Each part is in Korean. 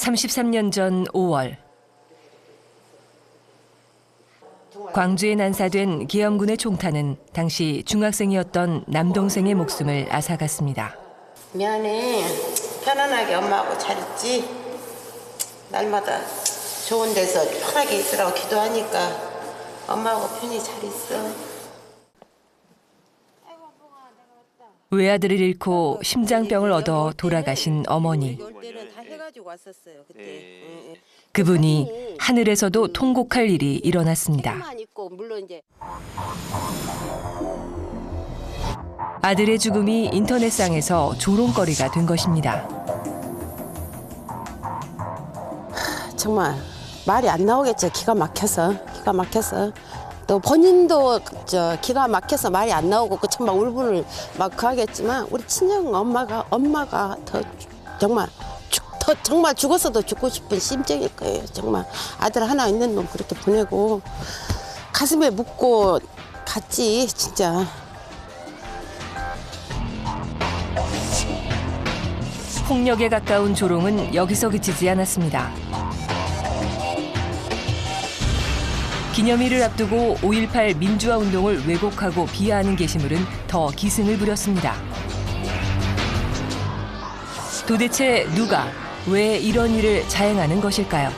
33년 전 5월 광주에 난사된 계엄군의 총탄은 당시 중학생이었던 남동생의 목숨을 앗아갔습니다. 미안해. 편안하게 엄마하고 잘 있지? 날마다 좋은 데서 편하게 있으라고 기도하니까 엄마하고 편히 잘 있어. 외아들을 잃고 심장병을 얻어 돌아가신 어머니. 그분이 하늘에서도 통곡할 일이 일어났습니다. 아들의 죽음이 인터넷상에서 조롱거리가 된 것입니다. 정말 말이 안 나오겠죠. 기가 막혀서. 또 본인도 기가 막혀서 말이 안 나오고 막 울분을 막 하겠지만 우리 친정 엄마가 더 정말 죽었어도 죽고 싶은 심정일 거예요. 정말 아들 하나 있는 놈 그렇게 보내고 가슴에 묻고 갔지 진짜. 폭력에 가까운 조롱은 여기서 그치지 않았습니다. 기념일을 앞두고 5.18 민주화 운동을 왜곡하고 비하하는 게시물은 더 기승을 부렸습니다. 도대체 누가, 왜 이런 일을 자행하는 것일까요?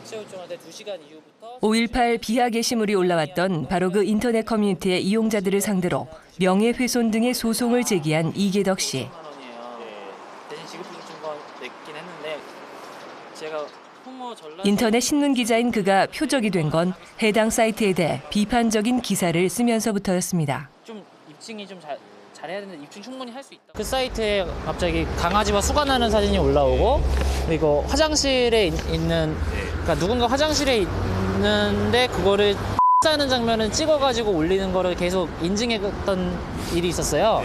시우중한테 2시간 이후부터 5.18 비하 게시물이 올라왔던 바로 그 인터넷 커뮤니티의 이용자들을 상대로 명예훼손 등의 소송을 제기한 이계덕 씨. 대신 지급해준 건 냈긴 했는데 제가 인터넷 신문 기자인 그가 표적이 된 건 해당 사이트에 대해 비판적인 기사를 쓰면서부터였습니다. 좀 입증이 좀 잘해야 되는데 입증 충분히 할 수 있다. 그 사이트에 갑자기 강아지와 수관하는 사진이 올라오고 그리고 화장실에 있는 그러니까 누군가 화장실에 있는데 그거를 하는 장면을 찍어가지고 올리는 거를 계속 인증했던 일이 있었어요.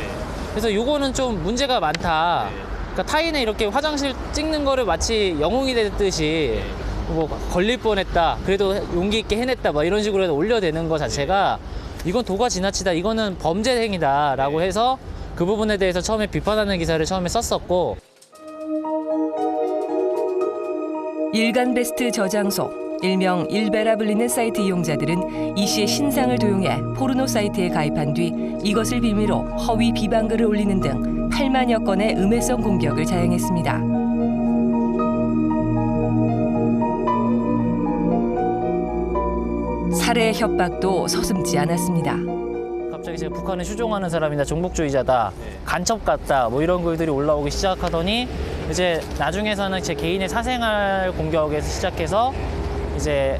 그래서 요거는 좀 문제가 많다. 그러니까 타인의 이렇게 화장실 찍는 거를 마치 영웅이 되듯이 뭐 걸릴 뻔했다. 그래도 용기 있게 해냈다. 막 이런 식으로 해서 올려대는 거 자체가 이건 도가 지나치다. 이거는 범죄 행위다라고 해서 그 부분에 대해서 처음에 비판하는 기사를 처음에 썼었고. 일간베스트 저장소, 일명 일베라 불리는 사이트 이용자들은 이 씨의 신상을 도용해 포르노 사이트에 가입한 뒤 이것을 빌미로 허위 비방글을 올리는 등 8만여 건의 음해성 공격을 자행했습니다. 살해 협박도 서슴지 않았습니다. 갑자기 제가 북한을 추종하는 사람이다, 종북주의자다, 간첩 같다, 뭐 이런 글들이 올라오기 시작하더니 이제 나중에서는 제 개인의 사생활 공격에서 시작해서 이제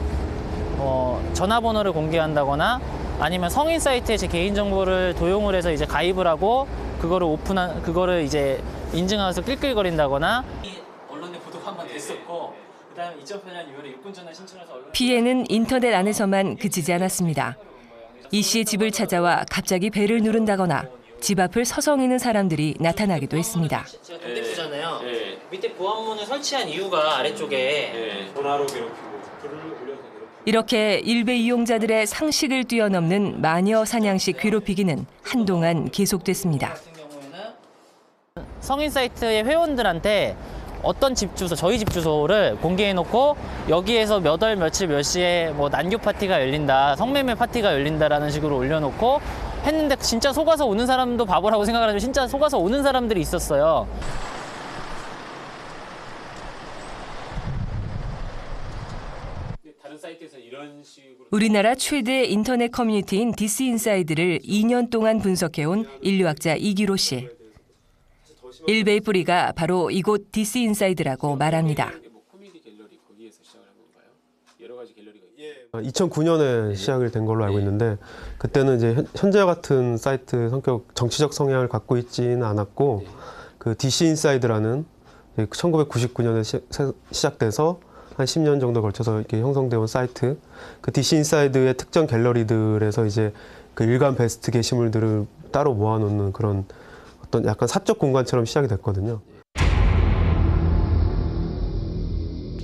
전화번호를 공개한다거나 아니면 성인 사이트에 제 개인 정보를 도용을 해서 이제 가입을 하고 그거를 이제 인증하면서 낄낄거린다거나 언론에 보도가 한번 됐었고 그다음에 2008년 6월에 육군전화 신청해서 피해는 인터넷 안에서만 그치지 않았습니다. 이 씨의 집을 찾아와 갑자기 벨을 누른다거나 집 앞을 서성이는 사람들이 나타나기도 했습니다. 제가 동대표잖아요. 밑에 보안문을 설치한 이유가 아래쪽에 전화로 괴롭히고 불을 올려서 괴롭히고 이렇게 일베 이용자들의 상식을 뛰어넘는 마녀 사냥식 괴롭히기는 한동안 계속됐습니다. 성인 사이트의 회원들한테 어떤 집 주소, 저희 집 주소를 공개해놓고 여기에서 몇 월 며칠 몇 시에 뭐 난교 파티가 열린다, 성매매 파티가 열린다라는 식으로 올려놓고 했는데 진짜 속아서 오는 사람도 바보라고 생각하는데 진짜 속아서 오는 사람들이 있었어요. 다른 사이트에서 이런 식으로 우리나라 최대 인터넷 커뮤니티인 디스인사이드를 2년 동안 분석해온 인류학자 이기로 씨. 일베의 뿌리가 바로 이곳 디스인사이드라고 말합니다. 코미디 갤러리 거기에서 시작을 한 건가요? 여러 가지 갤러리가 2009년에 시작이 된 걸로 알고 있는데 그때는 이제 현재와 같은 사이트 성격 정치적 성향을 갖고 있지는 않았고 그 DC 인사이드라는 1999년에 시작돼서 한 10년 정도 걸쳐서 이렇게 형성되어 온 사이트, 그 DC 인사이드의 특정 갤러리들에서 이제 그 일간 베스트 게시물들을 따로 모아놓는 그런 어떤 약간 사적 공간처럼 시작이 됐거든요.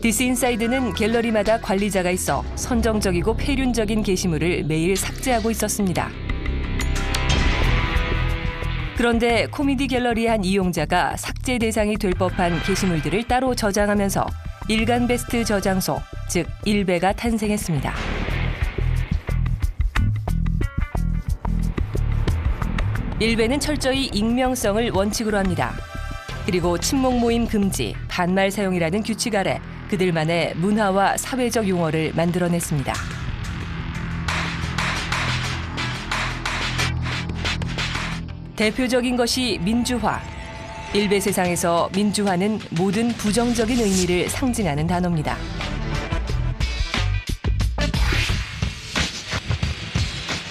DC 인사이드는 갤러리마다 관리자가 있어 선정적이고 폐륜적인 게시물을 매일 삭제하고 있었습니다. 그런데 코미디 갤러리의 한 이용자가 삭제 대상이 될 법한 게시물들을 따로 저장하면서 일간 베스트 저장소, 즉 일베가 탄생했습니다. 일베는 철저히 익명성을 원칙으로 합니다. 그리고 친목 모임 금지, 반말 사용이라는 규칙 아래 그들만의 문화와 사회적 용어를 만들어냈습니다. 대표적인 것이 민주화. 일베 세상에서 민주화는 모든 부정적인 의미를 상징하는 단어입니다.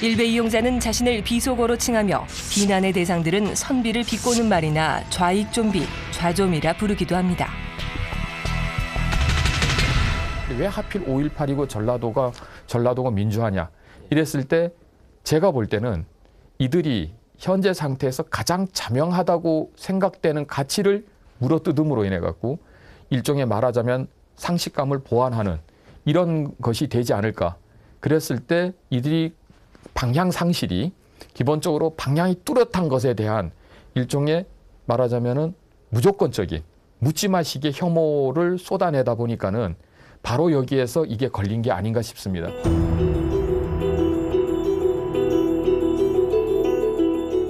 일베 이용자는 자신을 비속어로 칭하며 비난의 대상들은 선비를 비꼬는 말이나 좌익 좀비, 좌좀이라 부르기도 합니다. 왜 하필 5.18이고 전라도가 민주화냐 이랬을 때 제가 볼 때는 이들이 현재 상태에서 가장 자명하다고 생각되는 가치를 물어뜯음으로 인해 갖고 일종의 말하자면 상식감을 보완하는 이런 것이 되지 않을까. 그랬을 때 이들이 방향 상실이 기본적으로 방향이 뚜렷한 것에 대한 일종의 말하자면은 무조건적인 묻지마식의 혐오를 쏟아내다 보니까는 바로 여기에서 이게 걸린 게 아닌가 싶습니다.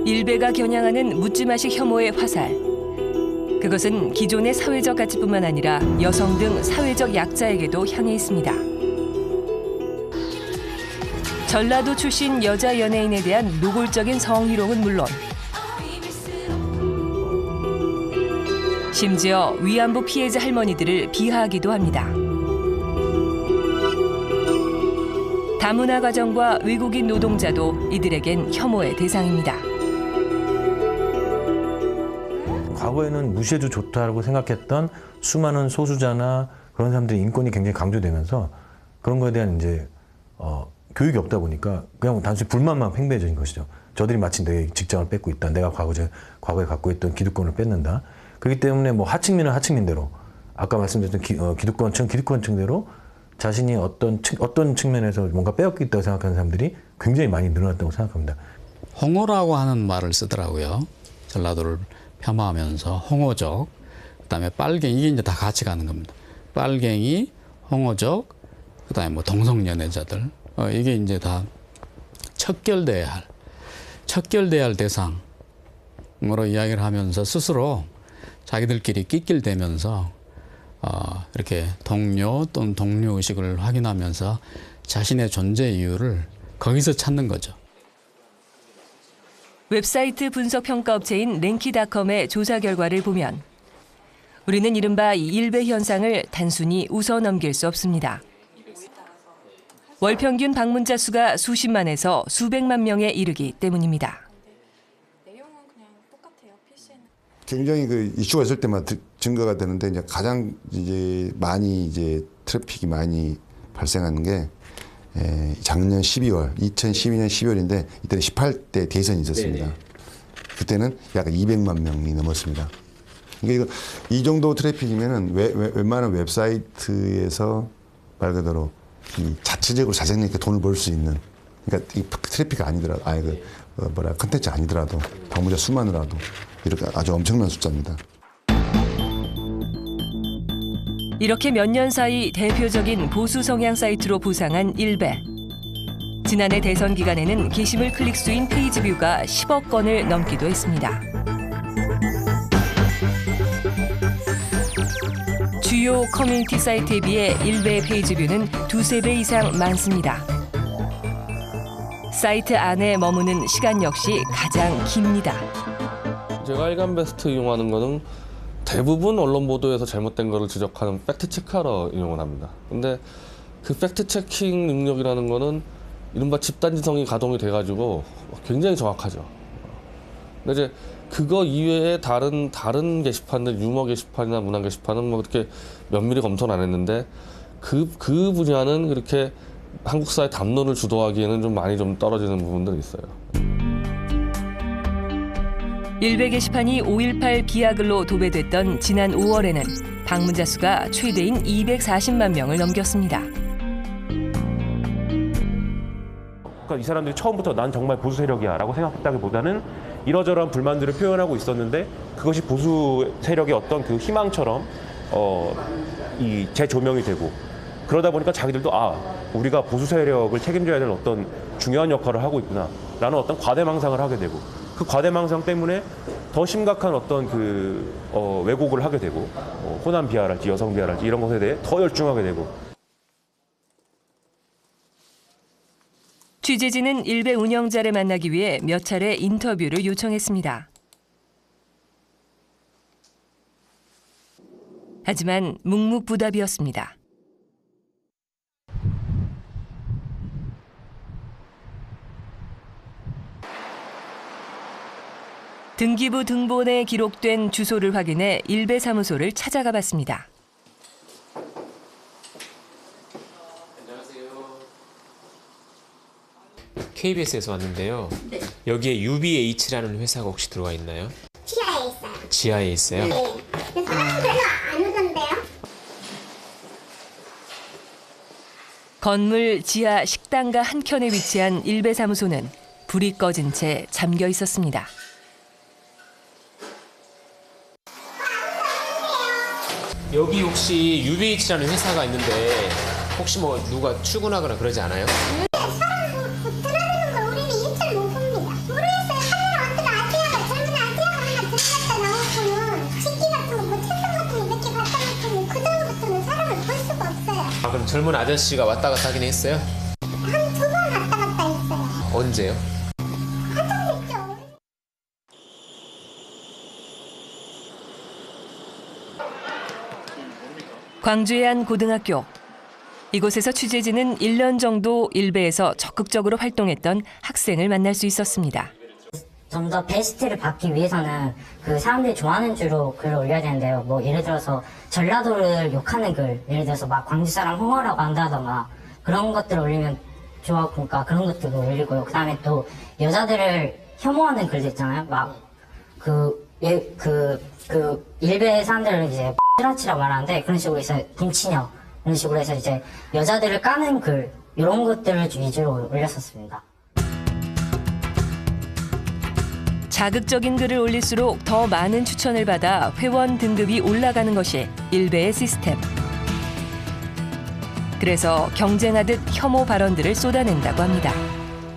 일베가 겨냥하는 묻지마식 혐오의 화살. 그것은 기존의 사회적 가치뿐만 아니라 여성 등 사회적 약자에게도 향해 있습니다. 전라도 출신 여자 연예인에 대한 노골적인 성희롱은 물론 심지어 위안부 피해자 할머니들을 비하하기도 합니다. 다문화 가정과 외국인 노동자도 이들에겐 혐오의 대상입니다. 과거에는 무시해도 좋다고 생각했던 수많은 소수자나 그런 사람들의 인권이 굉장히 강조되면서 그런 거에 대한 이제 교육이 없다 보니까 그냥 단순히 불만만 팽배해진 것이죠. 저들이 마치 내 직장을 뺏고 있다. 내가 과거에 갖고 있던 기득권을 뺏는다. 그렇기 때문에 뭐 하층민은 하층민대로 아까 말씀드렸던 기득권층대로 자신이 어떤 측면에서 뭔가 빼앗기겠다고 생각하는 사람들이 굉장히 많이 늘어났다고 생각합니다. 홍어라고 하는 말을 쓰더라고요. 전라도를 폄하하면서 홍어적, 그다음에 빨갱이, 이게 이제 다 같이 가는 겁니다. 빨갱이, 홍어적, 그다음에 뭐 동성연애자들, 이게 이제 다 척결돼야 할 대상으로 이야기를 하면서 스스로 자기들끼리 낄낄대면서 이렇게 동료 또는 동료 의식을 확인하면서 자신의 존재 이유를 거기서 찾는 거죠. 웹사이트 분석 평가 업체인 랭키닷컴의 조사 결과를 보면 우리는 이른바 이 일베 현상을 단순히 웃어 넘길 수 없습니다. 월 평균 방문자 수가 수십만에서 수백만 명에 이르기 때문입니다. 굉장히 그 이슈가 있을 때마다 증가가 되는데 이제 가장 많이 트래픽이 많이 발생하는 게 작년 12월, 2012년 12월인데 이때는 18대 대선이 있었습니다. 네네. 그때는 약 200만 명이 넘었습니다. 그러니까 이 정도 트래픽이면은 웬만한 웹사이트에서 말 그대로 이 자체적으로 자생력있게 돈을 벌 수 있는, 그러니까 이 트래픽이 아니더라도, 컨텐츠 아니더라도 방문자 수만으로라도 이렇게 아주 엄청난 숫자입니다. 이렇게 몇 년 사이 대표적인 보수 성향 사이트로 부상한 일베. 지난해 대선 기간에는 게시물 클릭 수인 페이지 뷰가 10억 건을 넘기도 했습니다. 주요 커뮤니티 사이트에 비해 일베의 페이지 뷰는 두세 배 이상 많습니다. 사이트 안에 머무는 시간 역시 가장 깁니다. 제가 일간 베스트 이용하는 거는 대부분 언론 보도에서 잘못된 거를 지적하는 팩트 체크하러 이용을 합니다. 근데 그 팩트 체킹 능력이라는 거는 이른바 집단지성이 가동이 돼가지고 굉장히 정확하죠. 근데 이제 그거 이외에 다른 게시판들, 유머 게시판이나 문화 게시판은 뭐 그렇게 면밀히 검토는 안 했는데 그 분야는 그렇게 한국 사회 담론을 주도하기에는 좀 많이 좀 떨어지는 부분들이 있어요. 일베 게시판이 5.18 비하글로 도배됐던 지난 5월에는 방문자 수가 최대인 240만 명을 넘겼습니다. 그러니까 이 사람들이 처음부터 난 정말 보수 세력이야라고 생각했다기보다는 이러저러한 불만들을 표현하고 있었는데 그것이 보수 세력의 어떤 그 희망처럼 이 재조명이 되고 그러다 보니까 자기들도 우리가 보수 세력을 책임져야 되는 어떤 중요한 역할을 하고 있구나라는 어떤 과대망상을 하게 되고 그 과대망상 때문에 더 심각한 어떤 왜곡을 하게 되고 호남 비하랄지 여성 비하랄지 이런 것에 대해 더 열중하게 되고. 취재진은 일베 운영자를 만나기 위해 몇 차례 인터뷰를 요청했습니다. 하지만 묵묵부답이었습니다. 등기부 등본에 기록된 주소를 확인해 일베 사무소를 찾아가 봤습니다. KBS에서 왔는데요. 네. 여기에 UBH라는 회사가 혹시 들어와 있나요? 지하에 있어요. 지하에 있어요? 네. 그래서 사람이 별로 안 오던데요? 건물 지하 식당가 한켠에 위치한 일베 사무소는 불이 꺼진 채 잠겨 있었습니다. 여기 혹시 UBH라는 회사가 있는데 혹시 뭐 누가 출근하거나 그러지 않아요? 그럼 젊은 아저씨가 왔다 갔다 하긴 했어요? 한 2번 왔다 갔다 했어요. 언제요? 한참 됐죠. 광주의 한 고등학교. 이곳에서 취재진은 1년 정도 일베에서 적극적으로 활동했던 학생을 만날 수 있었습니다. 좀 더 베스트를 받기 위해서는 그 사람들이 좋아하는 주로 글을 올려야 되는데요. 뭐 예를 들어서 전라도를 욕하는 글, 예를 들어서 막 광주 사람 홍어라고 한다던가 그런 것들을 올리면 좋아하니까 그런 것들도 올리고요. 그다음에 또 여자들을 혐오하는 글들 있잖아요. 막 일베 사람들은 이제 X라치라고 말하는데 그런 식으로 해서 분치녀 이런 식으로 해서 이제 여자들을 까는 글 이런 것들을 위주로 올렸었습니다. 자극적인 글을 올릴수록 더 많은 추천을 받아 회원 등급이 올라가는 것이 일베의 시스템. 그래서 경쟁하듯 혐오 발언들을 쏟아낸다고 합니다.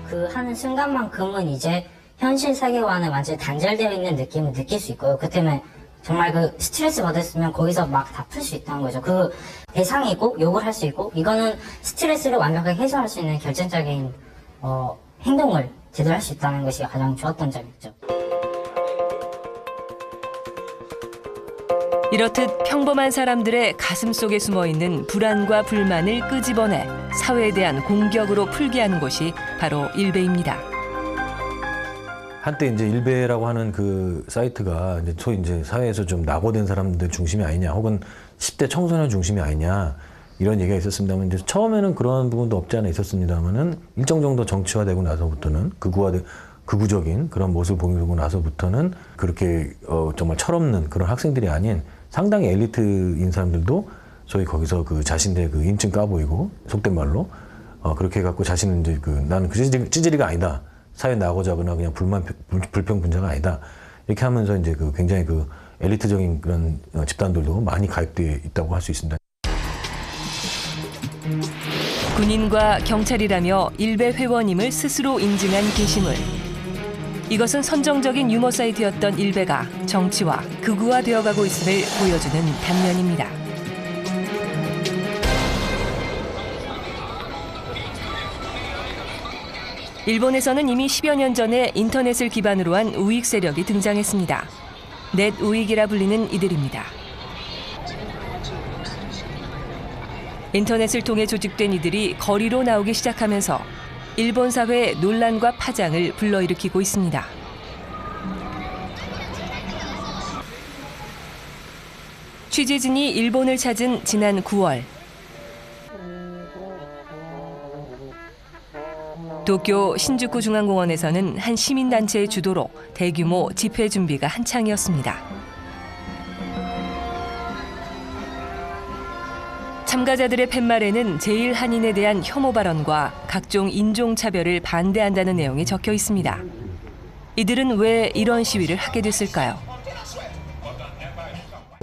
그 하는 순간만큼은 이제 현실 세계와는 완전히 단절되어 있는 느낌을 느낄 수 있고요. 그 때문에 정말 그 스트레스 받았으면 거기서 막 다 풀 수 있다는 거죠. 그 대상이고 욕을 할 수 있고 이거는 스트레스를 완벽하게 해소할 수 있는 결정적인 행동을 제대로 할 수 있다는 것이 가장 좋았던 점이죠. 이렇듯 평범한 사람들의 가슴 속에 숨어있는 불안과 불만을 끄집어내 사회에 대한 공격으로 풀게 하는 곳이 바로 일베입니다. 한때 이제 일베라고 하는 그 사이트가 이제 소위 이제 사회에서 좀 낙오된 사람들 중심이 아니냐, 혹은 10대 청소년 중심이 아니냐 이런 얘기가 있었습니다만 이제 처음에는 그런 부분도 없지 않아 있었습니다만은 일정 정도 정치화되고 나서부터는 극우적인 그런 모습을 보이고 나서부터는 그렇게 정말 철없는 그런 학생들이 아닌 상당히 엘리트인 사람들도 소위 거기서 그 자신들의 그 인증 까보이고 속된 말로 그렇게 해갖고 자신은 이제 나는 그 찌질이가 아니다. 사회 나고자거나 그냥 불평 분자가 아니다. 이렇게 하면서 이제 굉장히 엘리트적인 그런 집단들도 많이 가입되어 있다고 할 수 있습니다. 군인과 경찰이라며 일베 회원임을 스스로 인증한 게시물. 이것은 선정적인 유머 사이트였던 일베가 정치와 극우화되어가고 있음을 보여주는 단면입니다. 일본에서는 이미 10여 년 전에 인터넷을 기반으로 한 우익 세력이 등장했습니다. 넷 우익이라 불리는 이들입니다. 인터넷을 통해 조직된 이들이 거리로 나오기 시작하면서 일본 사회에 논란과 파장을 불러일으키고 있습니다. 취재진이 일본을 찾은 지난 9월. 도쿄 신주쿠 중앙공원에서는 한 시민단체의 주도로 대규모 집회 준비가 한창이었습니다. 참가자들의 팻말에는 제1한인에 대한 혐오 발언과 각종 인종차별을 반대한다는 내용이 적혀 있습니다. 이들은 왜 이런 시위를 하게 됐을까요?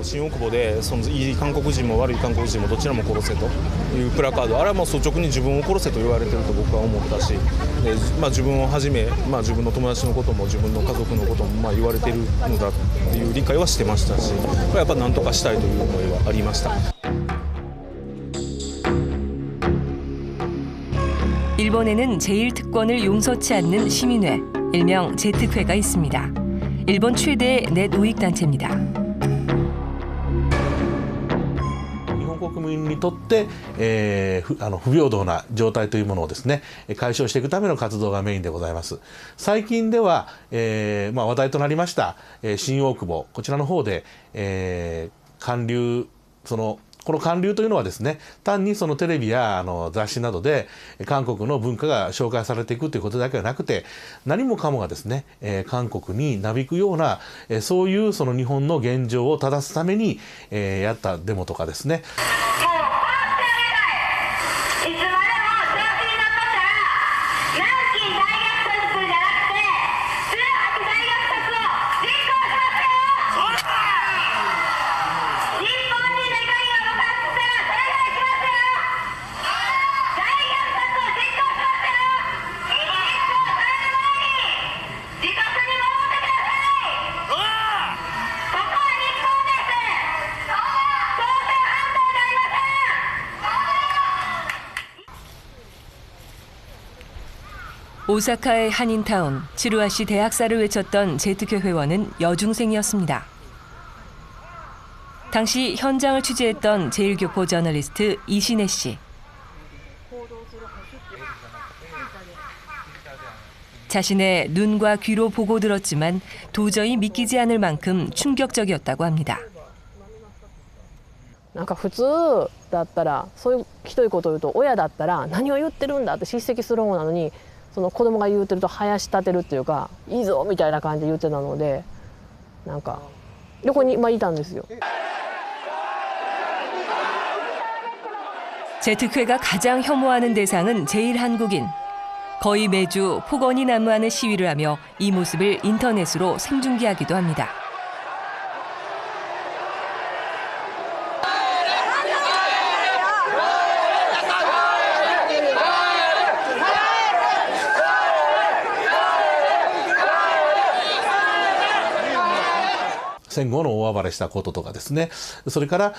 新大久保でいい韓国人も悪い韓国人もどちらも殺せというプラカード、あれはもう率直に自分を殺せと言われていると僕は思ったし、自分をはじめ、自分の友達のことも自分の家族のことも言われているのだという理解はしてましたし、これやっぱ何とかしたいという思いはありました。 일본에는 제1특권을 용서치 않는 시민회, 일명 제특회가 있습니다. 일본 최대의 넷 우익 단체입니다. 日本国民にとって、不平等な状態というものをですね解消していくための活動がメインでございます。最近では、話題となりました、新大久保こちらの方で、韓流この韓流というのはですね単にそのテレビや雑誌などで韓国の文化が紹介されていくということだけではなくて何もかもがですね韓国になびくようなそういうその日本の現状を正すためにやったデモとかですね。 오사카의 한인타운, 치루아시 대학사를 외쳤던 제특회 회원은 여중생이었습니다. 당시 현장을 취재했던 제1교포 저널리스트 이신혜 씨. 자신의 눈과 귀로 보고 들었지만 도저히 믿기지 않을 만큼 충격적이었다고 합니다. なんか普通だったらそういうひどいことを言うと親だったら何を言ってるんだって叱責する方なのにその子供が言うてると林立てるっていうかいいぞみたいな感じで言ってたのでなんか横にいたんですよ。 제특회가 가장 혐오하는 대상은 제1한국인. 거의 매주 폭언이 난무하는 시위를 하며 이 모습을 인터넷으로 생중계하기도 합니다.戦後の大暴れしたこととかですねそれから、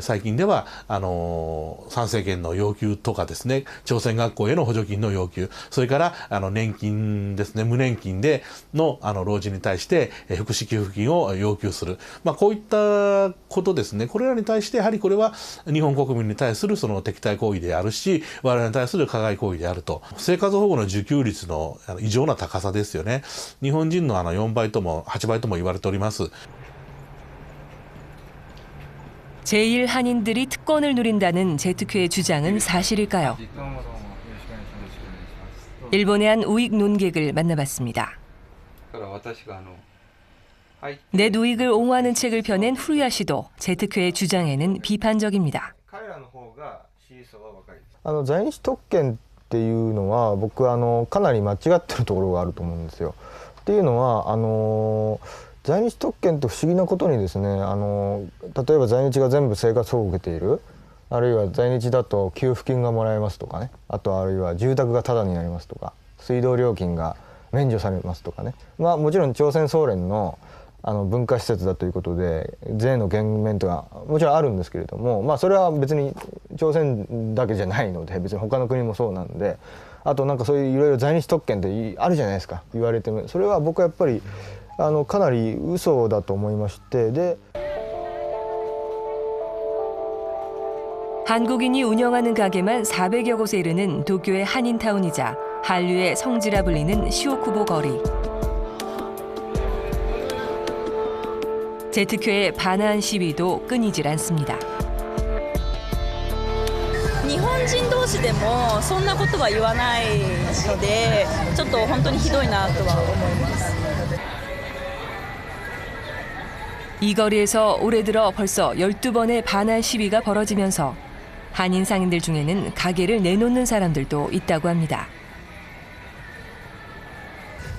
最近では参政権の要求とかですね朝鮮学校への補助金の要求それから年金ですね無年金での老人に対して福祉給付金を要求する、こういったことですねこれらに対してやはりこれは日本国民に対するその敵対行為であるし我々に対する加害行為であると生活保護の受給率の異常な高さですよね日本人の4倍とも8倍とも言われております。 제1한인들이 특권을 누린다는 제특회의 주장은 사실일까요? 일본의 한 우익 논객을 만나봤습니다. 넷 우익을 옹호하는 책을 펴낸 후루야 씨도 제특회의 주장에는 비판적입니다. 在日特権っていうのは僕かなり間違ってるところがあると思うんですよ。っていうのは在日特権って不思議なことにですね例えば在日が全部生活保護を受けているあるいは在日だと給付金がもらえますとかねあとあるいは住宅がタダになりますとか水道料金が免除されますとかねもちろん朝鮮総連の文化施設だということで税の減免とかもちろんあるんですけれどもそれは別に朝鮮だけじゃないので別に他の国もそうなんであとなんかそういういろいろ在日特権ってあるじゃないですか言われてもそれは僕はやっぱりかなり嘘だと思いましてで 한국인이 운영하는 가게만 400여 곳에 이르는 도쿄의 한인타운이자 한류의 성지라 불리는 시오쿠보 거리. 제트쾌의 반한 시위도 끊이질 않습니다. 日本人同士でもそんなことは言わないので、ちょっと本当にひどいなとは思います。 이 거리에서 올해 들어 벌써 12번의 반한 시위가 벌어지면서 한인 상인들 중에는 가게를 내놓는 사람들도 있다고 합니다.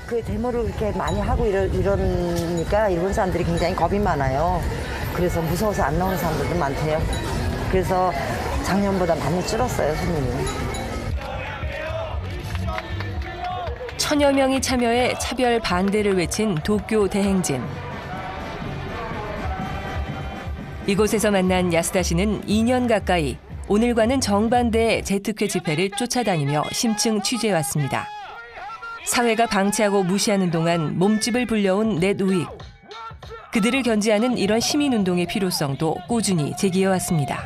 그 데모를 그렇게 많이 하고 이러니까 일본 사람들이 굉장히 겁이 많아요. 그래서 무서워서 안 나오는 사람들도 많대요. 그래서 작년보다 많이 줄었어요, 손님이. 천여 명이 참여해 차별 반대를 외친 도쿄 대행진. 이곳에서 만난 야스다 씨는 2년 가까이 오늘과는 정반대의 제트쾌 집회를 쫓아다니며 심층 취재해왔습니다. 사회가 방치하고 무시하는 동안 몸집을 불려온 넷 우익. 그들을 견제하는 이런 시민운동의 필요성도 꾸준히 제기해왔습니다.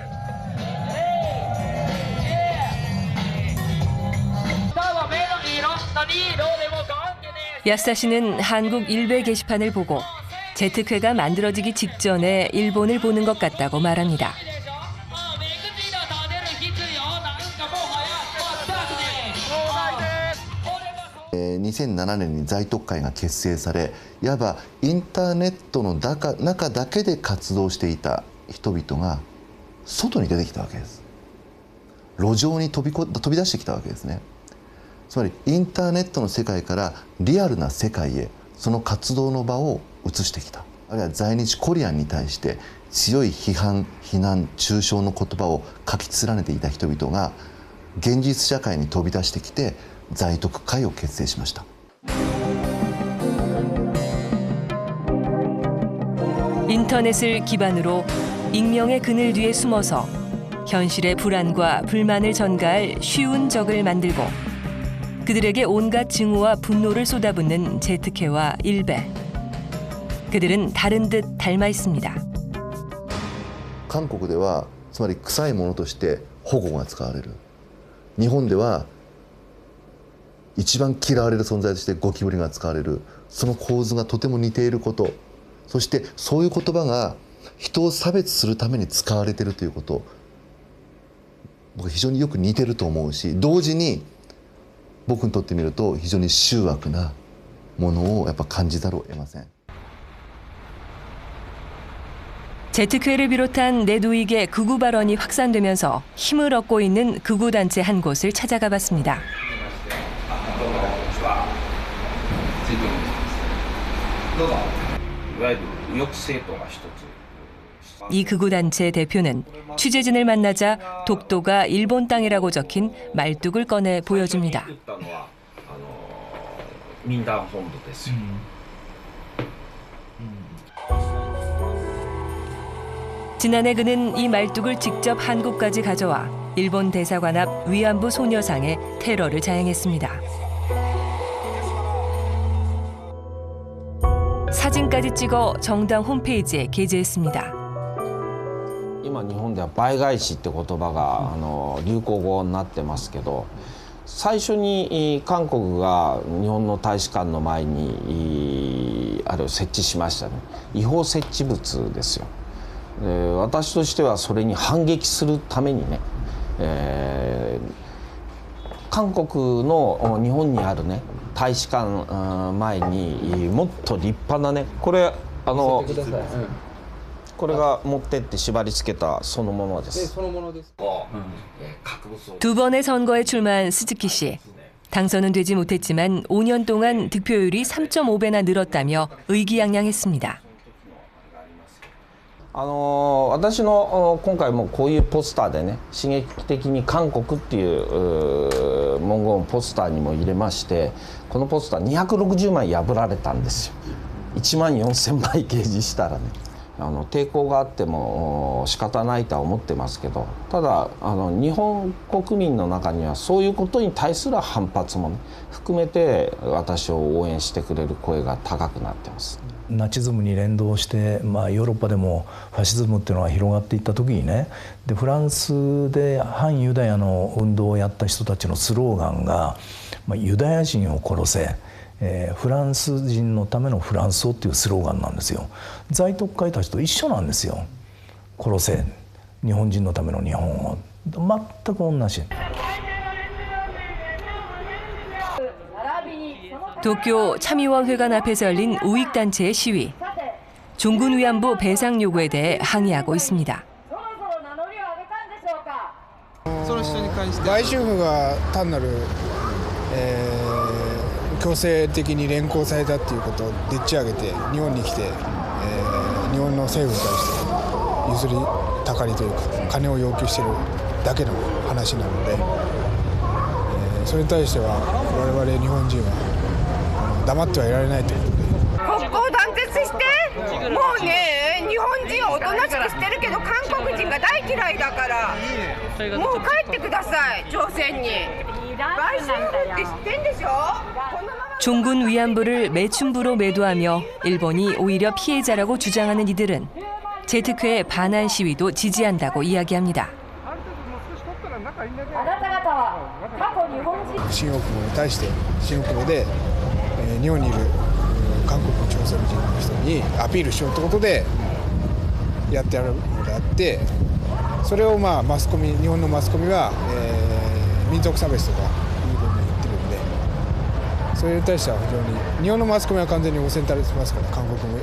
야스다 씨는 한국 일베 게시판을 보고 제트쾌가 만들어지기 직전에 일본을 보는 것 같다고 말합니다. 2007年に在特会が結成され、いわばインターネットの中だけで活動していた人々が外に出てきたわけです。路上に飛び出してきたわけですね。つまりインターネットの世界からリアルな世界へその活動の場を移してきた。あるいは在日コリアンに対して強い批判、非難、中傷の言葉を書き連ねていた人々が現実社会に飛び出してきて在特会を結成しました。 인터넷을 기반으로 익명의 그늘 뒤에 숨어서 현실의 불안과 불만을 전가할 쉬운 적을 만들고 그들에게 온갖 증오와 분노를 쏟아붓는 제트쾌와 일베. 그들은 다른 듯 닮아 있습니다. 韓国ではつまり臭いものとして保護が使われる。日本では一番嫌われる存在としてゴキブリが使われる。その構図がとても似ていること。そしてそういう言葉が人を差別するために使われているということ。僕非常によく似てると思うし、同時に僕にとってみると非常に醜悪なものをやっぱ感じざるを得ません。 제트쾌를 비롯한 넷 우익의 극우 발언이 확산되면서 힘을 얻고 있는 극우 단체 한 곳을 찾아가 봤습니다. 이 극우 단체 대표는 취재진을 만나자 독도가 일본 땅이라고 적힌 말뚝을 꺼내 보여줍니다. 지난해 그는 이 말뚝을 직접 한국까지 가져와 일본 대사관 앞 위안부 소녀상에 테러를 자행했습니다. 사진까지 찍어 정당 홈페이지에 게재했습니다. 今日本では倍返しって言葉が流行語になってますけど、最初に韓国が日本の大使館の前にあれを設置しましたね。違法設置物ですよ。私としてはそれに反撃するためにね、韓国の日本にあるね大使館前にもっと立派なねこれこれが持ってって縛り付けたそのものです。 두 번의 선거에 출마한 스즈키 씨. 당선은 되지 못했지만 5년 동안 득표율이 3.5배나 늘었다며 의기양양했습니다. 私の今回もこういうポスターでね刺激的に韓国っていう文言をポスターにも入れまして、このポスター260枚破られたんですよ。1万4000枚掲示したらね、抵抗があっても仕方ないとは思ってますけど、ただ日本国民の中にはそういうことに対する反発もね含めて私を応援してくれる声が高くなってます。 ナチズムに連動して、ヨーロッパでもファシズムっていうのが広がっていった時にね、でフランスで反ユダヤの運動をやった人たちのスローガンが「ユダヤ人を殺せ」フランス人のためのフランスをっていうスローガンなんですよ。在特会たちと一緒なんですよ。殺せ日本人のための日本を、全く同じ。 도쿄 참의원회관 앞에서 열린 우익단체의 시위. 종군 위안부 배상 요구에 대해 항의하고 있습니다. 売春婦が単なる、強制的に連行されたっていうことをでっち上げて日本に来て、日本の政府に対して譲りたかりというか金を要求しているだけの話なので、それに対しては我々日本人は黙ってはいられないということで。国交断絶して、もうね、日本人はおとなしくしてるけど韓国人が大嫌いだから、もう帰ってください、朝鮮に。売春婦って知ってんでしょ。 종군 위안부를 매춘부로 매도하며 일본이 오히려 피해자라고 주장하는 이들은 재특회 반환 시위도 지지한다고 이야기합니다. 新大久保に対して新大久保で、日本にいる韓国朝鮮人の人にアピールしようってことでやってやるのであって、それをまあマスコミ、日本のマスコミは、民族差別とかいうふうに言ってるんで、それに対しては非常に日本のマスコミは完全に汚染されてますから、韓国も。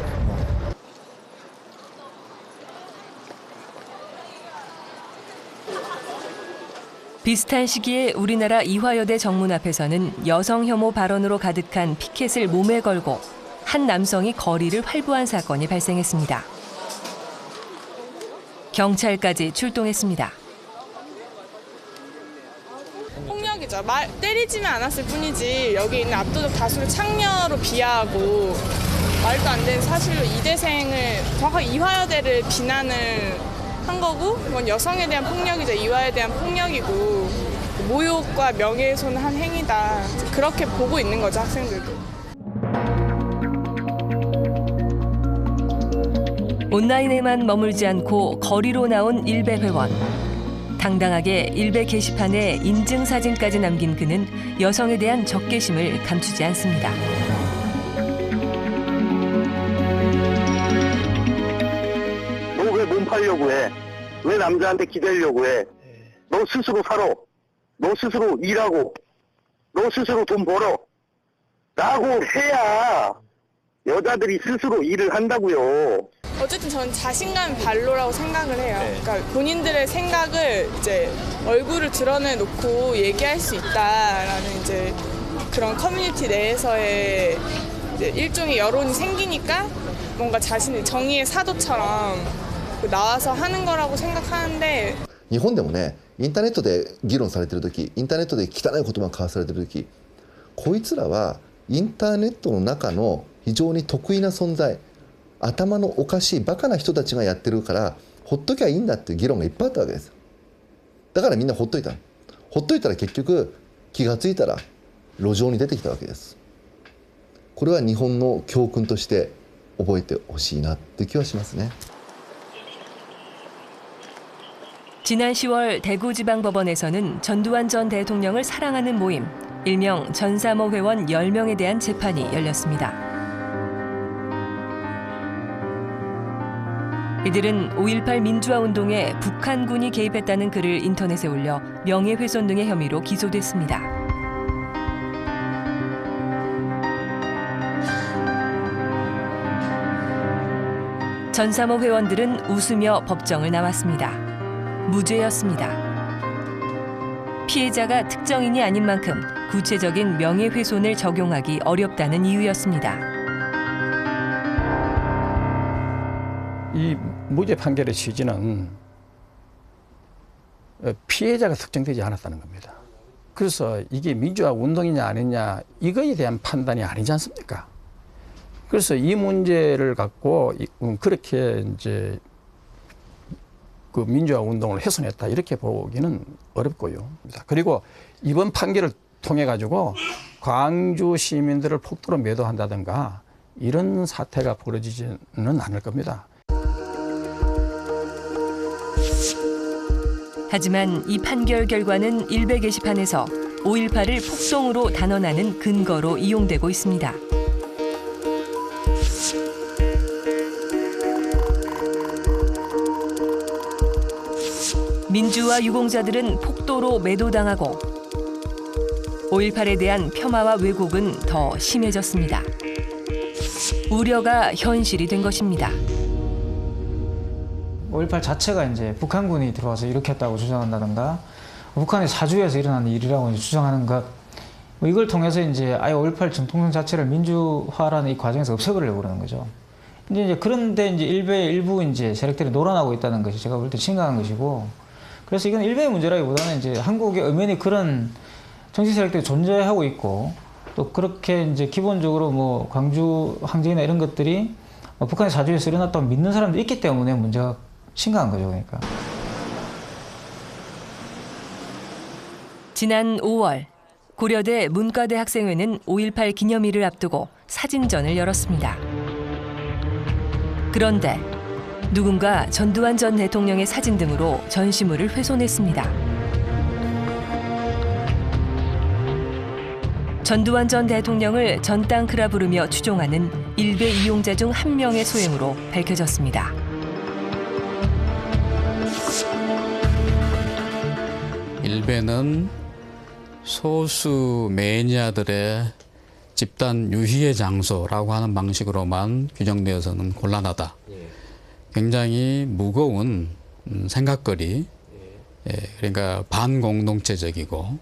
비슷한 시기에 우리나라 이화여대 정문 앞에서는 여성 혐오 발언으로 가득한 피켓을 몸에 걸고 한 남성이 거리를 활보한 사건이 발생했습니다. 경찰까지 출동했습니다. 폭력이죠. 때리지는 않았을 뿐이지 여기 있는 압도적 다수를 창녀로 비하하고 말도 안 되는 사실로 이대생을 정확하게 이화여대를 비난을 한 거고, 이건 여성에 대한 폭력이죠. 이화에 대한 폭력이고 모욕과 명예훼손을 한 행위다. 그렇게 보고 있는 거죠, 학생들도. 온라인에만 머물지 않고 거리로 나온 일베 회원. 당당하게 일베 게시판에 인증 사진까지 남긴 그는 여성에 대한 적개심을 감추지 않습니다. 너 왜 몸 팔려고 해? 왜 남자한테 기대려고 해? 너 스스로 살아. 너 스스로 일하고. 너 스스로 돈 벌어. 라고 해야 여자들이 스스로 일을 한다고요. 어쨌든 저는 자신감 발로라고 생각을 해요. 그러니까 본인들의 생각을 이제 얼굴을 드러내놓고 얘기할 수 있다라는 이제 그런 커뮤니티 내에서의 이제 일종의 여론이 생기니까 뭔가 자신의 정의의 사도처럼 나와서 하는 거라고 생각하는데. 日本でもね、インターネットで議論されてる時、インターネットで汚い言葉が交わされてる時、こいつらはインターネットの中の非常に得意な存在、頭のおかしいバカな人たちがやってるからほっときゃいいんだっていう議論がいっぱいあったわけですよ。だからみんなほっといた。ほっといたら結局気がついたら路上に出てきたわけです。これは日本の教訓として覚えてほしいなって気はしますね。 지난 10월 대구지방법원에서는 전두환 전 대통령을 사랑하는 모임, 일명 전사모 회원 10명에 대한 재판이 열렸습니다. 이들은 5.18 민주화운동에 북한군이 개입했다는 글을 인터넷에 올려 명예훼손 등의 혐의로 기소됐습니다. 전사모 회원들은 웃으며 법정을 나왔습니다. 무죄였습니다. 피해자가 특정인이 아닌 만큼 구체적인 명예훼손을 적용하기 어렵다는 이유였습니다. 이 무죄 판결의 취지는 피해자가 특정되지 않았다는 겁니다. 그래서 이게 민주화 운동이냐 아니냐 이거에 대한 판단이 아니지 않습니까? 그래서 이 문제를 갖고 그렇게 이제 그 민주화 운동을 훼손했다 이렇게 보기는 어렵고요. 그리고 이번 판결을 통해 가지고 광주 시민들을 폭도로 매도한다든가 이런 사태가 벌어지지는 않을 겁니다. 하지만 이 판결 결과는 일베 게시판에서 5.18을 폭동으로 단언하는 근거로 이용되고 있습니다. 민주화 유공자들은 폭도로 매도당하고 5.18에 대한 폄하와 왜곡은 더 심해졌습니다. 우려가 현실이 된 것입니다. 5.18 자체가 이제 북한군이 들어와서 일으켰다고 주장한다든가 북한의 사주에서 일어난 일이라고 이제 주장하는 것, 이걸 통해서 이제 아예 5.18 정통성 자체를 민주화라는 이 과정에서 없애버리려고 그러는 거죠. 이제 그런데 이제 일부 이제 세력들이 놀아나고 있다는 것이 제가 볼 때 심각한 것이고, 그래서 이건 일베의 문제라기보다는 이제 한국의 엄연히 그런 정치 세력들이 존재하고 있고, 또 그렇게 이제 기본적으로 뭐 광주 항쟁이나 이런 것들이 북한의 사주에서 일어났다고 믿는 사람들이 있기 때문에 문제가 심각한 거죠, 그러니까. 지난 5월 고려대 문과대 학생회는 5.18 기념일을 앞두고 사진전을 열었습니다. 그런데 누군가 전두환 전 대통령의 사진 등으로 전시물을 훼손했습니다. 전두환 전 대통령을 전땅크라 부르며 추종하는 일베 이용자 중 한 명의 소행으로 밝혀졌습니다. 일베는 소수 매니아들의 집단 유희의 장소라고 하는 방식으로만 규정되어서는 곤란하다. 굉장히 무거운 생각거리, 그러니까 반공동체적이고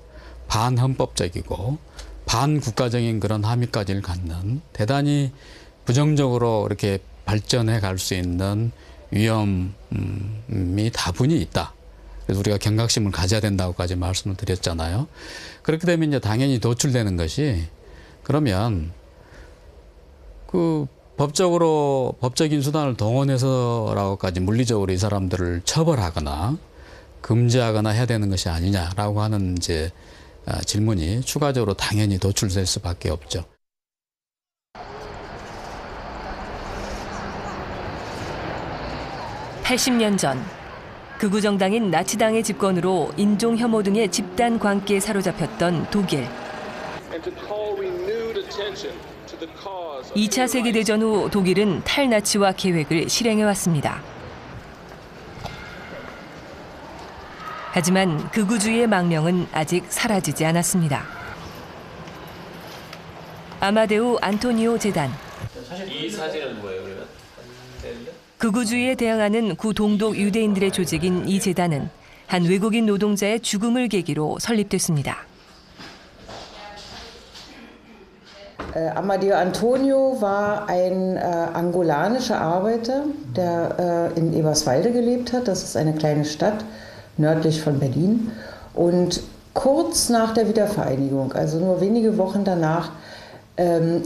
반헌법적이고 반국가적인 그런 함의까지를 갖는 대단히 부정적으로 이렇게 발전해 갈 수 있는 위험이 다분히 있다. 그래서 우리가 경각심을 가져야 된다고까지 말씀을 드렸잖아요. 그렇게 되면 이제 당연히 도출되는 것이, 그러면 그 법적인 수단을 동원해서라고까지 물리적으로 이 사람들을 처벌하거나 금지하거나 해야 되는 것이 아니냐라고 하는 이제 질문이 추가적으로 당연히 도출될 수밖에 없죠. (80년) 전 극우 정당인 나치당의 집권으로 인종 혐오 등의 집단 관계에 사로잡혔던 독일. 2차 세계대전 후 독일은 탈나치화 계획을 실행해왔습니다. 하지만 극우주의의 망명은 아직 사라지지 않았습니다. 아마데우 안토니오 재단. 이 사진은 뭐예요, 그러면? 극우주의에 대항하는 구동독 유대인들의 조직인 이 재단은 한 외국인 노동자의 죽음을 계기로 설립됐습니다. Amadeo Antonio war ein angolanischer Arbeiter, der in Eberswalde gelebt hat. Das ist eine kleine Stadt nördlich von Berlin. Und kurz nach der Wiedervereinigung, also nur wenige Wochen danach,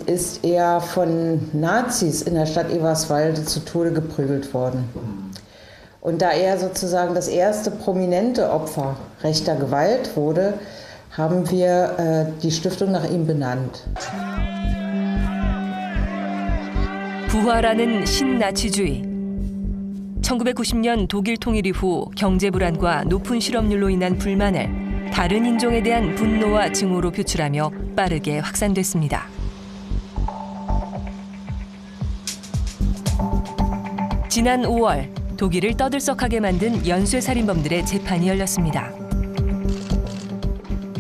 ist er von Nazis in der Stadt Eberswalde zu Tode geprügelt worden. Und da er sozusagen das erste prominente Opfer rechter Gewalt wurde, haben wir die Stiftung nach ihm benannt. 부활하는 신나치주의. 1990년 독일 통일 이후 경제 불안과 높은 실업률로 인한 불만을 다른 인종에 대한 분노와 증오로 표출하며 빠르게 확산됐습니다. 지난 5월 독일을 떠들썩하게 만든 연쇄살인범들의 재판이 열렸습니다.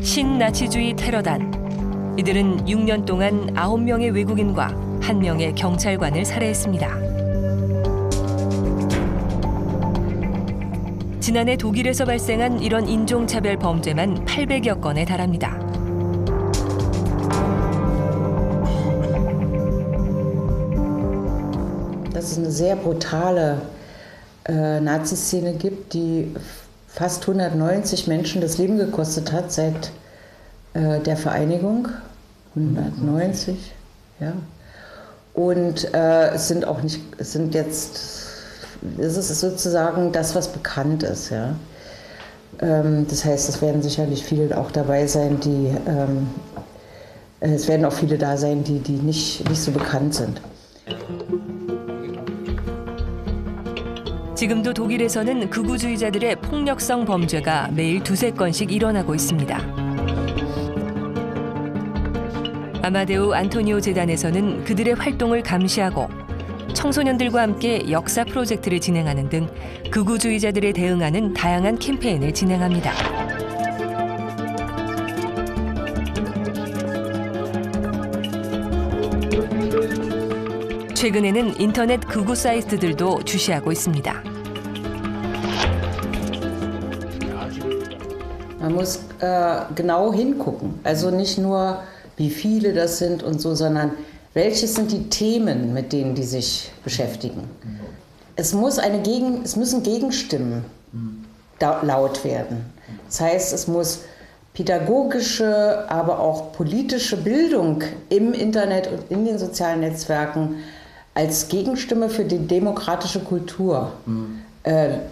신나치주의 테러단. 이들은 6년 동안 9명의 외국인과 1명의 경찰관을 살해했습니다. 지난해 독일에서 발생한 이런 인종차별 범죄만 800여 건에 달합니다. Dass es eine sehr brutale Nazi-Szene gibt, die fast 190 Menschen das Leben gekostet hat seit der Vereinigung. 190, ja. Und es ist sozusagen das, was bekannt ist, ja. Das heißt, es werden sicherlich viele auch dabei sein, es werden auch viele da sein, die nicht so bekannt sind. 지금도 독일에서는 극우주의자들의 폭력성 범죄가 매일 2-3건씩 일어나고 있습니다. 아마데우 안토니오 재단에서는 그들의 활동을 감시하고 청소년들과 함께 역사 프로젝트를 진행하는 등 극우주의자들에 대응하는 다양한 캠페인을 진행합니다. 최근에는 인터넷 극우 사이트들도 주시하고 있습니다. Man muss genau hingucken, also nicht nur wie viele das sind und so, sondern welches sind die Themen, mit denen die sich beschäftigen. Es müssen Gegenstimmen laut werden. Das heißt, es muss pädagogische, aber auch politische Bildung im Internet und in den sozialen Netzwerken als Gegenstimme für die demokratische Kultur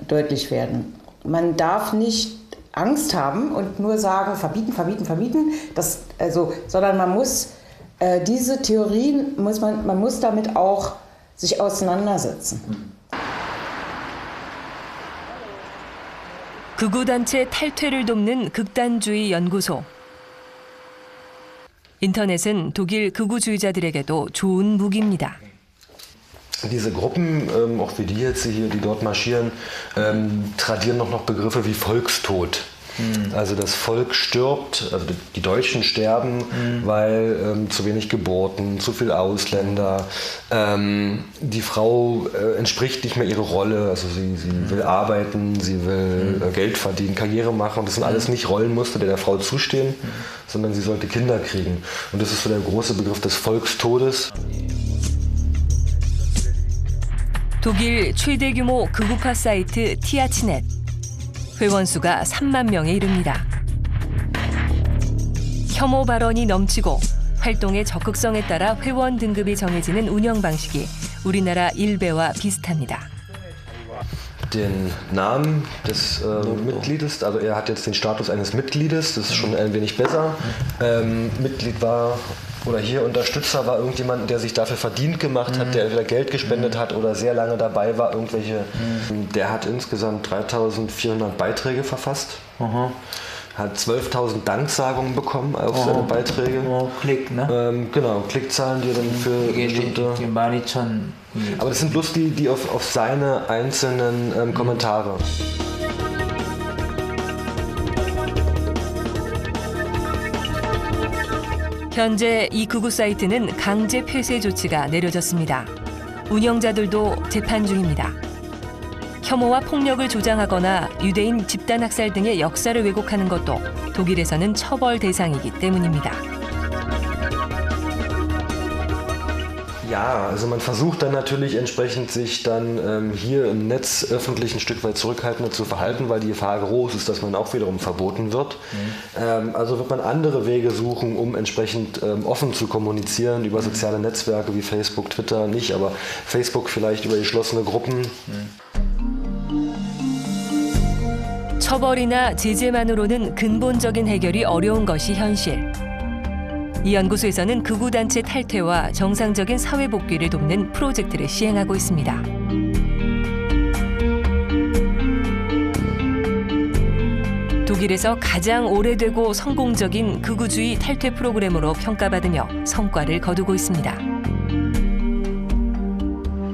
deutlich werden. Man darf nicht Angst haben und nur sagen, verbieten, verbieten, verbieten, sondern man muss diese Theorien, man muss damit auch sich auseinandersetzen. 극우단체 탈퇴를 돕는 극단주의 연구소. 인터넷은 독일 극우주의자들에게도 좋은 무기입니다. Diese Gruppen, auch wie die jetzt hier, die dort marschieren, tradieren noch Begriffe wie Volkstod. Also das Volk stirbt, also die Deutschen sterben, weil zu wenig Geburten, zu viel Ausländer. Die Frau entspricht nicht mehr ihrer Rolle, also sie will arbeiten, sie will Geld verdienen, Karriere machen. Und das sind alles nicht Rollenmuster, die der Frau zustehen, sondern sie sollte Kinder kriegen. Und das ist so der große Begriff des Volkstodes. 독일 최대 규모 극우파 사이트 티아치넷. 회원 수가 3만 명에 이릅니다. 혐오 발언이 넘치고 활동의 적극성에 따라 회원 등급이 정해지는 운영 방식이 우리나라 일베와 비슷합니다. Den Namen des Mitgliedes, also er hat jetzt den Status eines Mitgliedes, das ist schon ein wenig besser. Mitglied war oder hier Unterstützer war irgendjemand, der sich dafür verdient gemacht hat, der entweder Geld gespendet hat oder sehr lange dabei war. Der hat insgesamt 3.400 Beiträge verfasst. Hat 12.000 Danksagungen bekommen auf seine Beiträge. Klick, ne? Genau, Klickzahlen, die dann für bestimmte... Aber das sind bloß die auf seine einzelnen Kommentare. 현재 이 극우 사이트는 강제 폐쇄 조치가 내려졌습니다. 운영자들도 재판 중입니다. 혐오와 폭력을 조장하거나 유대인 집단 학살 등의 역사를 왜곡하는 것도 독일에서는 처벌 대상이기 때문입니다. Ja, also man versucht dann natürlich entsprechend sich dann hier im Netz öffentlich ein Stück weit zurückhaltender zu verhalten, weil die Gefahr groß ist, dass man auch wiederum verboten wird. Also wird man andere Wege suchen, um entsprechend offen zu kommunizieren über soziale Netzwerke wie Facebook, Twitter nicht, aber Facebook vielleicht über geschlossene Gruppen. 처벌이나 제재만으로는 근본적인 해결이 어려운 것이 현실. 이 연구소에서는 극우단체 탈퇴와 정상적인 사회 복귀를 돕는 프로젝트를 시행하고 있습니다. 독일에서 가장 오래되고 성공적인 극우주의 탈퇴 프로그램으로 평가받으며 성과를 거두고 있습니다.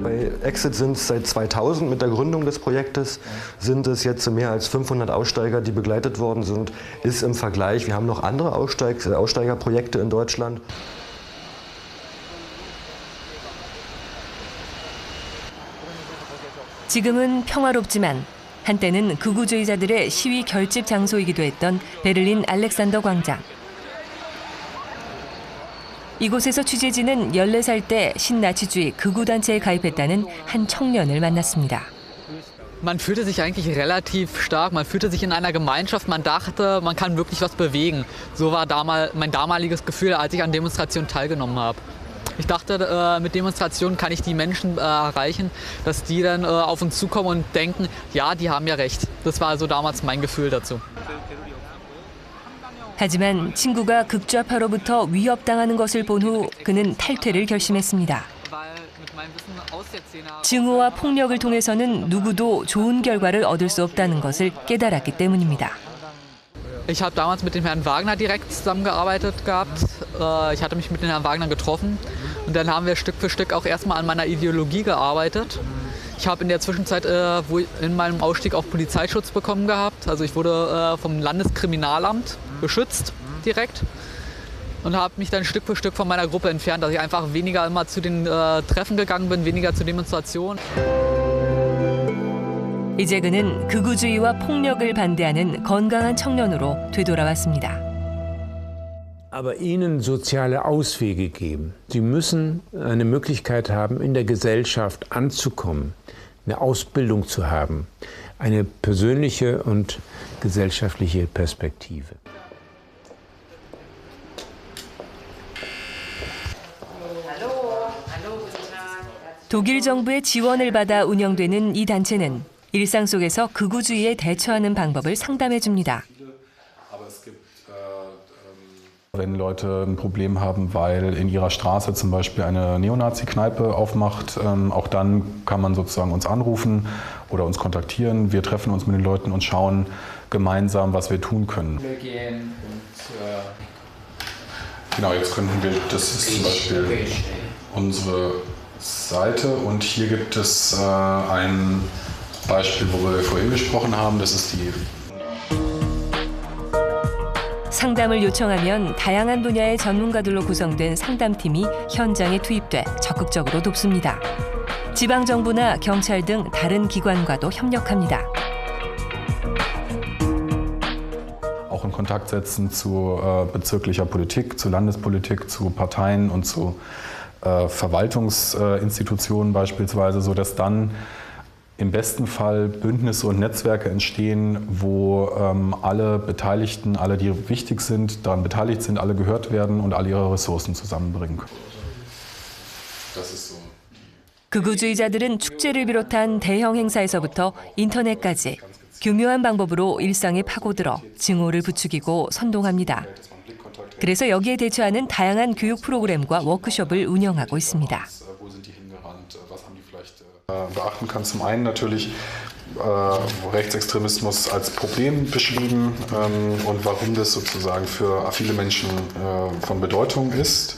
Bei Exit sind es seit 2000 mit der Gründung des Projektes, sind es jetzt mehr als 500 Aussteiger, die begleitet worden sind. Ist im Vergleich, wir haben noch andere Aussteigerprojekte in Deutschland. 지금은 평화롭지만 한때는 극우주의자들의 시위 결집 장소이기도 했던 베를린 알렉산더 광장. 이곳에서 취재진은 14살 때 신나치주의 극우단체에 가입했다는 한 청년을 만났습니다. Man fühlte sich eigentlich relativ stark, man fühlte sich in einer Gemeinschaft, man dachte, man kann wirklich was bewegen. So war mein damaliges Gefühl, als ich an Demonstrationen teilgenommen habe. Ich dachte, mit Demonstrationen kann ich die Menschen erreichen, dass die dann auf uns zukommen und denken, ja, die haben ja recht. Das war also damals mein Gefühl dazu. 하지만 친구가 극좌파로부터 위협당하는 것을 본 후 그는 탈퇴를 결심했습니다. 증오와 폭력을 통해서는 누구도 좋은 결과를 얻을 수 없다는 것을 깨달았기 때문입니다. Ich habe damals mit dem Herrn Wagner direkt zusammengearbeitet gehabt ich hatte mich mit den Herrn Wagner getroffen und dann haben wir Stück für Stück auch erstmal an meiner Ideologie gearbeitet. Ich habe in der Zwischenzeit in meinem Ausstieg auch Polizeischutz bekommen gehabt. Also ich wurde vom Landeskriminalamt geschützt direkt und habe mich dann Stück für Stück von meiner Gruppe entfernt, dass ich einfach weniger immer zu den Treffen gegangen bin, weniger zu Demonstrationen. 이제 그는 극우주의와 폭력을 반대하는 건강한 청년으로 되돌아왔습니다. Aber ihnen soziale Auswege geben. Sie müssen eine Möglichkeit haben, in der Gesellschaft anzukommen, eine Ausbildung zu haben, eine persönliche und gesellschaftliche Perspektive. 독일 정부의 지원을 받아 운영되는 이 단체는 일상 속에서 극우주의에 대처하는 방법을 상담해 줍니다. Wenn Leute ein Problem haben, weil in ihrer Straße zum Beispiel eine Neonazi-Kneipe aufmacht, auch dann kann man sozusagen uns anrufen oder uns kontaktieren. Wir treffen uns mit den Leuten und schauen gemeinsam, was wir tun können. Genau, jetzt könnten wir, das ist zum Beispiel unsere Seite und hier gibt es ein Beispiel, wo wir vorhin gesprochen haben, das ist die 상담을 요청하면 다양한 분야의 전문가들로 구성된 상담팀이 현장에 투입돼 적극적으로 돕습니다. 지방정부나 경찰 등 다른 기관과도 협력합니다. auch in Kontakt setzen zu bezirklicher Politik, zu Landespolitik, zu Parteien und zu Verwaltungsinstitutionen beispielsweise, sodass dann im besten Fall Bündnisse und Netzwerke entstehen, wo alle Beteiligten, alle, die wichtig sind, daran beteiligt sind, alle gehört werden und alle ihre Ressourcen zusammenbringen können. Das ist so. 극우주의자들은 축제를 비롯한 대형 행사에서부터 인터넷까지 교묘한 방법으로 일상에 파고들어 증오를 부추기고 선동합니다. 그래서 여기에 대처하는 다양한 교육 프로그램과 워크숍을 운영하고 있습니다. Beachten kann zum einen natürlich Rechtsextremismus als Problem beschrieben und warum das sozusagen für viele Menschen von Bedeutung ist.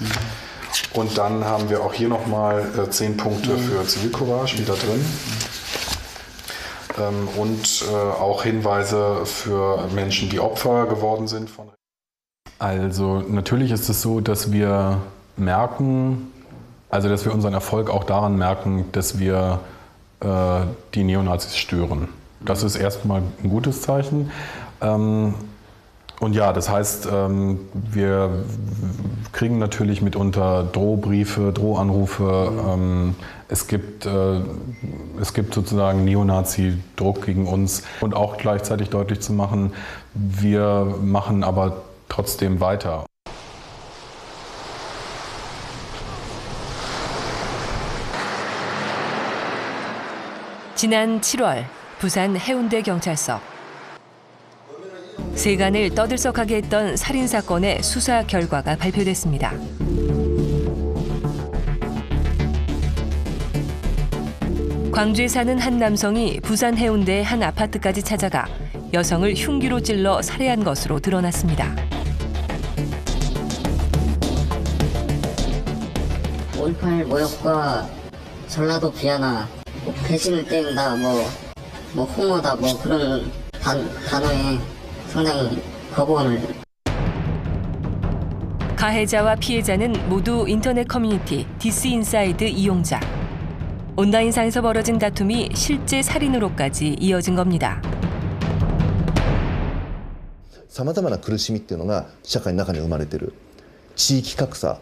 Und dann haben wir auch hier nochmal 10 Punkte für Zivilcourage wieder drin. Und auch Hinweise für Menschen, die Opfer geworden sind von. Also natürlich ist es so, dass wir merken, also dass wir unseren Erfolg auch daran merken, dass wir die Neonazis stören. Das ist erstmal ein gutes Zeichen. Und ja, das heißt, wir kriegen natürlich mitunter Drohbriefe, Drohanrufe. Es gibt sozusagen Neonazi-Druck gegen uns. Und auch gleichzeitig deutlich zu machen, wir machen aber trotzdem weiter. 지난 7월 부산 해운대 경찰서. 세간을 떠들썩하게 했던 살인사건의 수사 결과가 발표됐습니다. 광주에 사는 한 남성이 부산 해운대의 한 아파트까지 찾아가 여성을 흉기로 찔러 살해한 것으로 드러났습니다. 5.18 모욕과 전라도 비하나 배신을 때린다, 뭐 홍어다, 뭐 그런 단어에 상당히 거부감을. 가해자와 피해자는 모두 인터넷 커뮤니티 디스인사이드 이용자. 온라인상에서 벌어진 다툼이 실제 살인으로까지 이어진 겁니다. さまざまな苦しみっていうのが社会の中に生まれてる。地域格差、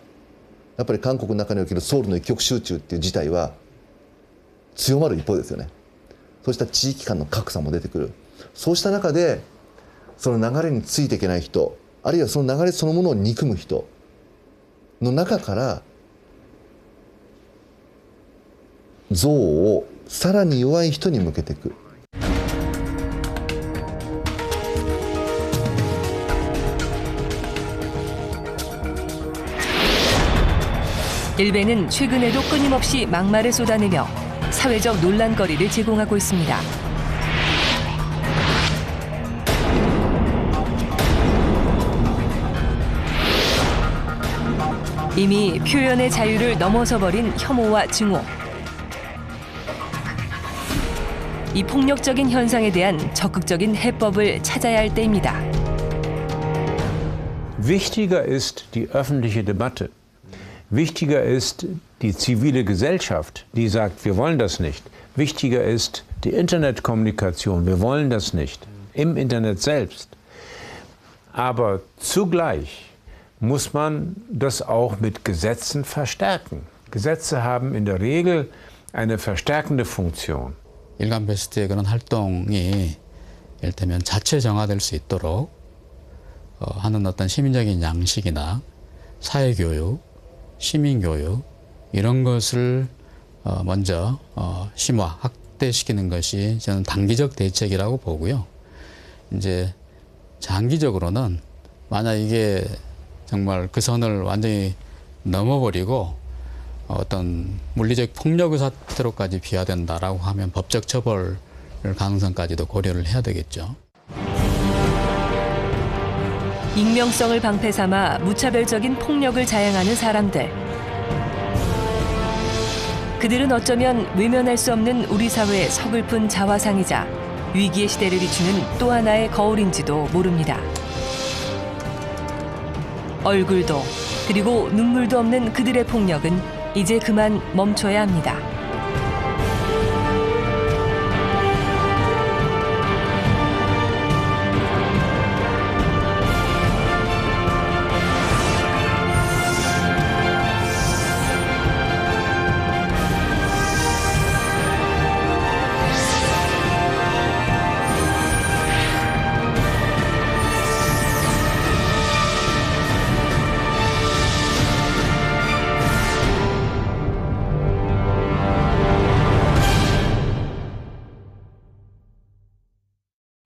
やっぱり韓国の中におけるソウルの一極集中っていう事態は強まる一方ですよね。そうした地域間の格差も出てくる。そうした中でその流れについていけない人、あるいはその流れそのものを憎む人の中から憎悪をさらに弱い人に向けていく。 일베는 최근에도 끊임없이 막말을 쏟아내며 사회적 논란거리를 제공하고 있습니다. 이미 표현의 자유를 넘어서 버린 혐오와 증오. 이 폭력적인 현상에 대한 적극적인 해법을 찾아야 할 때입니다. Wichtiger ist die öffentliche Debatte. Wichtiger ist die zivile Gesellschaft, die sagt, wir wollen das nicht. Wichtiger ist die Internetkommunikation, wir wollen das nicht. Im Internet selbst. Aber zugleich muss man das auch mit Gesetzen verstärken. Gesetze haben in der Regel eine verstärkende Funktion. 일간 베스트의 그런 활동이 이를테면 자체 정화될 수 있도록 하는 어떤 시민적인 양식이나 사회교육, 시민교육 이런 것을 먼저 심화, 확대시키는 것이 저는 단기적 대책이라고 보고요. 이제 장기적으로는 만약 이게 정말 그 선을 완전히 넘어버리고 어떤 물리적 폭력의 사태로까지 비화된다라고 하면 법적 처벌 가능성까지도 고려를 해야 되겠죠. 익명성을 방패 삼아 무차별적인 폭력을 자행하는 사람들. 그들은 어쩌면 외면할 수 없는 우리 사회의 서글픈 자화상이자 위기의 시대를 비추는 또 하나의 거울인지도 모릅니다. 얼굴도 그리고 눈물도 없는 그들의 폭력은 이제 그만 멈춰야 합니다.